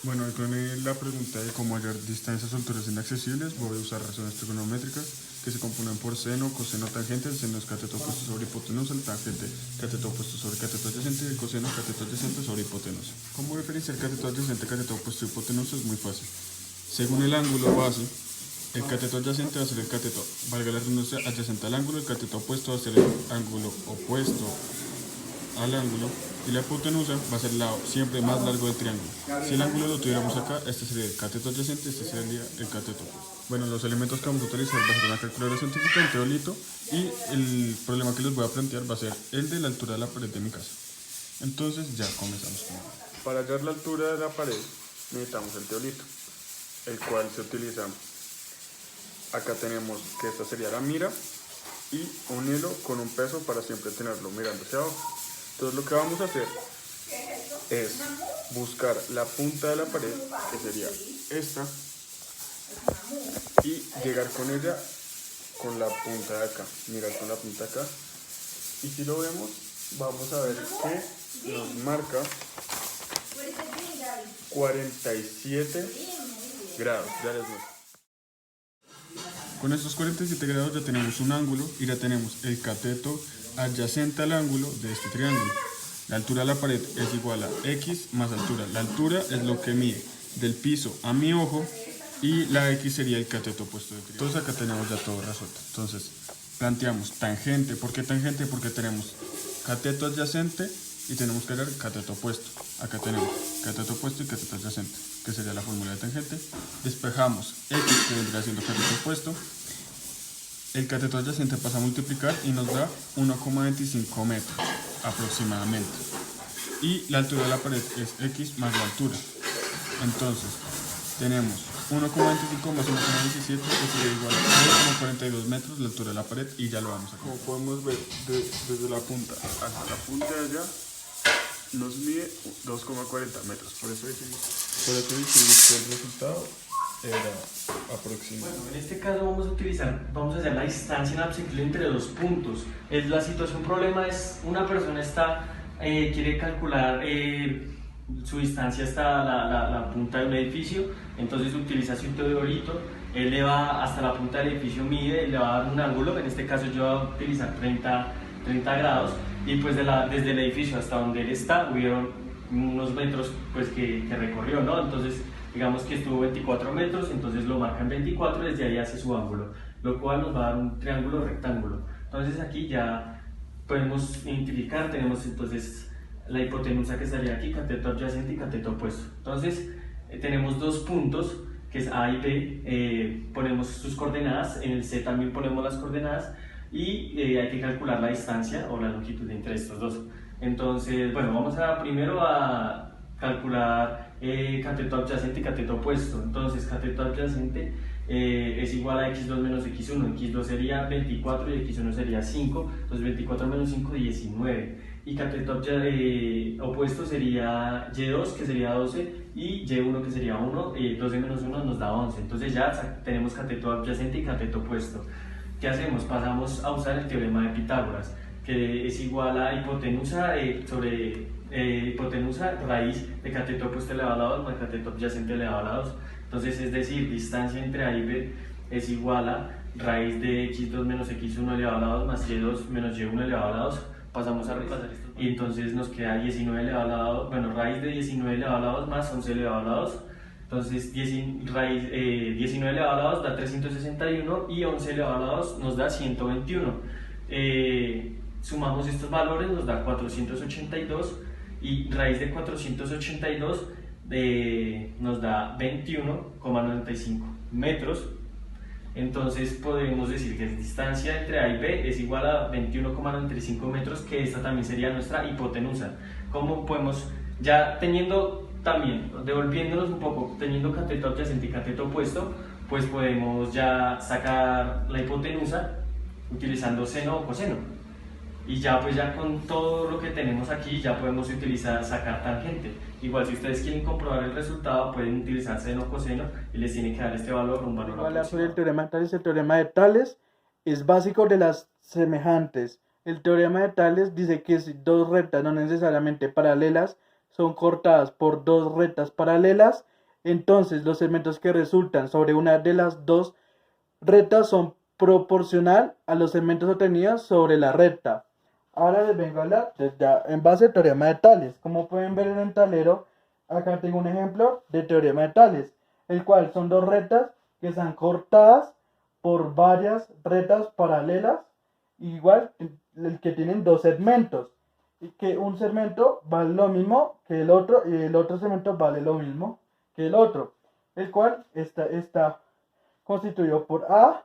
Bueno, ahí con la pregunta de cómo hallar distancias o alturas inaccesibles, voy a usar razones trigonométricas que se componen por seno, coseno, tangente. El seno es cateto opuesto sobre hipotenusa, el tangente cateto opuesto sobre cateto adyacente y el coseno cateto adyacente sobre hipotenusa. ¿Cómo diferenciar cateto adyacente, cateto opuesto y hipotenusa? Es muy fácil. Según el ángulo base, el cateto adyacente va a ser el cateto, valga la redundancia, adyacente al ángulo, el cateto opuesto va a ser el ángulo opuesto al ángulo y la hipotenusa va a ser el lado siempre más largo del triángulo. Si el ángulo lo tuviéramos acá, este sería el cateto adyacente, este sería el cateto opuesto. Bueno, los elementos que vamos a utilizar va a ser una calculadora científica, un teolito, y el problema que les voy a plantear va a ser el de la altura de la pared de mi casa. Entonces ya comenzamos con ello. Para hallar la altura de la pared necesitamos el teolito, el cual se utiliza. Acá tenemos que esta sería la mira y un hilo con un peso para siempre tenerlo mirando hacia abajo. Entonces lo que vamos a hacer es buscar la punta de la pared, que sería esta, y llegar con ella con la punta de acá, mirar con la punta de acá. Y si lo vemos, vamos a ver que nos marca 47 grados. Ya les muestro. Con estos 47 grados ya tenemos un ángulo y ya tenemos el cateto adyacente al ángulo de este triángulo. La altura de la pared es igual a x más altura. La altura es lo que mide del piso a mi ojo y la x sería el cateto opuesto del triángulo. Entonces acá tenemos ya todo resuelto. Entonces planteamos tangente. ¿Por qué tangente? Porque tenemos cateto adyacente y tenemos que hallar cateto opuesto. Acá tenemos cateto opuesto y cateto adyacente, que sería la fórmula de tangente. Despejamos x, que vendría siendo cateto opuesto. El cateto adyacente pasa a multiplicar y nos da 1,25 metros aproximadamente. Y la altura de la pared es x más la altura. Entonces, tenemos 1,25 más 1,17, que sería igual a 1,42 metros la altura de la pared y ya lo vamos a ver. Como podemos ver, desde la punta hasta la punta de allá, nos mide 2,40 metros. Por eso dijimos que el resultado era aproximado. Bueno, en este caso vamos a hacer la distancia inaccesible entre dos puntos. La situación problema es una persona quiere calcular su distancia hasta la punta de un edificio, entonces utiliza su teodolito, él le va hasta la punta del edificio, mide, le va a dar un ángulo, en este caso yo voy a utilizar 30 grados, y pues desde el edificio hasta donde él está hubieron unos metros pues, que recorrió, ¿no? Entonces digamos que estuvo 24 metros, entonces lo marca en 24, desde ahí hace su ángulo, lo cual nos va a dar un triángulo rectángulo. Entonces aquí ya podemos identificar, tenemos entonces la hipotenusa que estaría aquí, cateto adyacente y cateto opuesto. Entonces tenemos dos puntos, que es A y B, ponemos sus coordenadas, en el C también ponemos las coordenadas, y hay que calcular la distancia o la longitud entre estos dos. Entonces, bueno, vamos primero a calcular cateto adyacente y cateto opuesto. Entonces, cateto adyacente es igual a x2 menos x1. x2 sería 24 y x1 sería 5. Entonces, 24 menos 5, 19. Y cateto opuesto sería y2, que sería 12, y y1, que sería 1. 12 menos 1 nos da 11. Entonces, ya tenemos cateto adyacente y cateto opuesto. ¿Qué hacemos? Pasamos a usar el teorema de Pitágoras, que es igual a hipotenusa sobre hipotenusa raíz de cateto opuesto elevado a la 2 más cateto adyacente elevado a la 2. Entonces, es decir, distancia entre A y B es igual a raíz de x2 menos x1 elevado a la 2 más y2 menos y1 elevado a la 2. Pasamos a repasar esto. Y entonces nos queda 19 elevado a la 2, bueno, raíz de 19 elevado a la 2 más 11 elevado a la 2. Entonces 19 elevado a la 2 da 361 y 11 elevado a la 2 nos da 121. Sumamos estos valores, nos da 482, y raíz de 482 nos da 21,95 metros. Entonces podemos decir que la distancia entre A y B es igual a 21,95 metros, que esta también sería nuestra hipotenusa. ¿Cómo podemos, ya teniendo también, devolviéndonos un poco, teniendo cateto adyacente y cateto opuesto, pues podemos ya sacar la hipotenusa utilizando seno o coseno? Y ya pues ya con todo lo que tenemos aquí ya podemos sacar tangente. Igual si ustedes quieren comprobar el resultado pueden utilizar seno o coseno y les tiene que dar este valor, un valor Hablar sobre el aproximado. teorema de Tales. El teorema de Tales es básico de las semejantes. El teorema de Tales dice que si dos rectas no necesariamente paralelas son cortadas por dos rectas paralelas, entonces los segmentos que resultan sobre una de las dos rectas son proporcional a los segmentos obtenidos sobre la recta. Ahora les vengo a hablar ya en base al teorema de Tales. Como pueden ver en el tablero, acá tengo un ejemplo de teorema de Tales, el cual son dos rectas que están cortadas por varias rectas paralelas, igual el que tienen dos segmentos, y que un segmento vale lo mismo que el otro y el otro segmento vale lo mismo que el otro, el cual está constituido por A,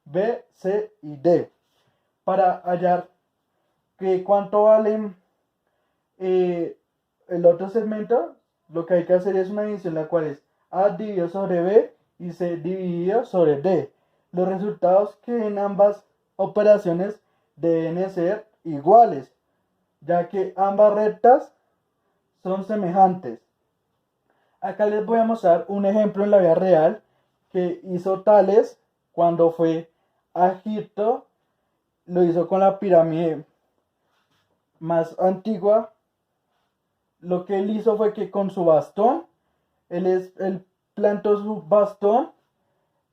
B, C y D. Para hallar que cuánto vale el otro segmento, lo que hay que hacer es una división, la cual es A dividido sobre B y C dividido sobre D. Los resultados que en ambas operaciones deben ser iguales, ya que ambas rectas son semejantes. Acá les voy a mostrar un ejemplo en la vida real que hizo Tales cuando fue a Egipto. Lo hizo con la pirámide más antigua. Lo que él hizo fue que con su bastón, él plantó su bastón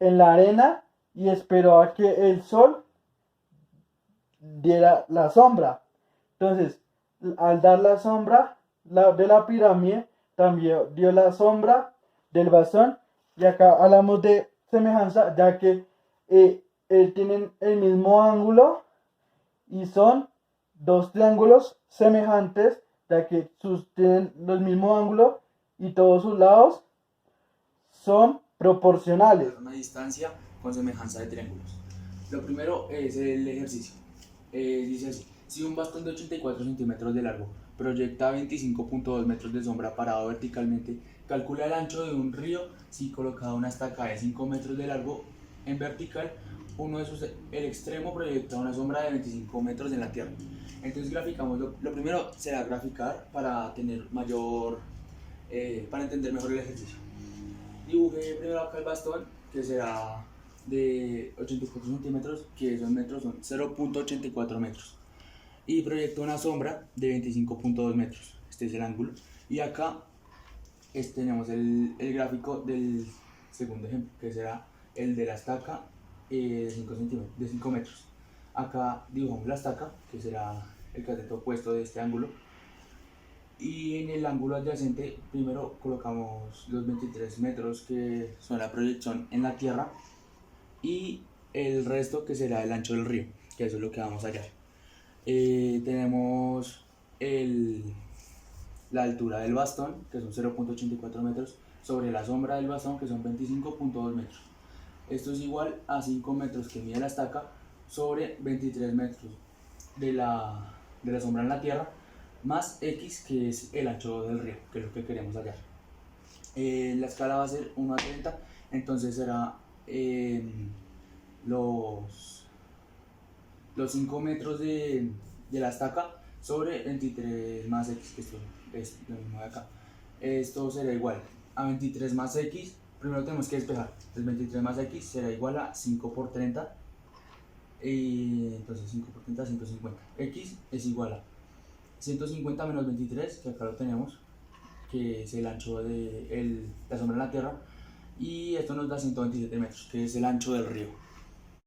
en la arena y esperó a que el sol diera la sombra. Entonces, al dar la sombra de la pirámide, también dio la sombra del bastón. Y acá hablamos de semejanza, ya que tienen el mismo ángulo y son dos triángulos semejantes, ya que tienen el mismo ángulo y todos sus lados son proporcionales. Una distancia con semejanza de triángulos. Lo primero es el ejercicio. Dice así: si un bastón de 84 centímetros de largo proyecta 25.2 metros de sombra parado verticalmente, calcula el ancho de un río si colocada una estaca de 5 metros de largo en vertical, el extremo proyecta una sombra de 25 metros en la tierra. Entonces graficamos, lo primero será graficar para tener para entender mejor el ejercicio. Dibujé primero acá el bastón, que será de 84 centímetros, que esos metros son 0.84 metros. Y proyecto una sombra de 25.2 metros. Este es el ángulo. Y acá tenemos el gráfico del segundo ejemplo, que será el de la estaca de 5 metros. Acá dibujamos la estaca, que será el cateto opuesto de este ángulo. Y en el ángulo adyacente, primero colocamos los 23 metros, que son la proyección en la tierra, y el resto, que será el ancho del río, que eso es lo que vamos a hallar. Tenemos la altura del bastón, que son 0.84 metros, sobre la sombra del bastón, que son 25.2 metros. Esto es igual a 5 metros que mide la estaca sobre 23 metros de la sombra en la tierra, más X, que es el ancho del río, que es lo que queremos hallar. La escala va a ser 1 a 30, entonces será los 5 metros de la estaca sobre 23 más X, que esto es lo mismo de acá. Esto será igual a 23 más X, primero tenemos que despejar, entonces 23 más X será igual a 5 por 30, entonces 5 por 30, 150. X es igual a 150 menos 23, que acá lo tenemos, que es el ancho de la sombra en la tierra, y esto nos da 127 metros, que es el ancho del río.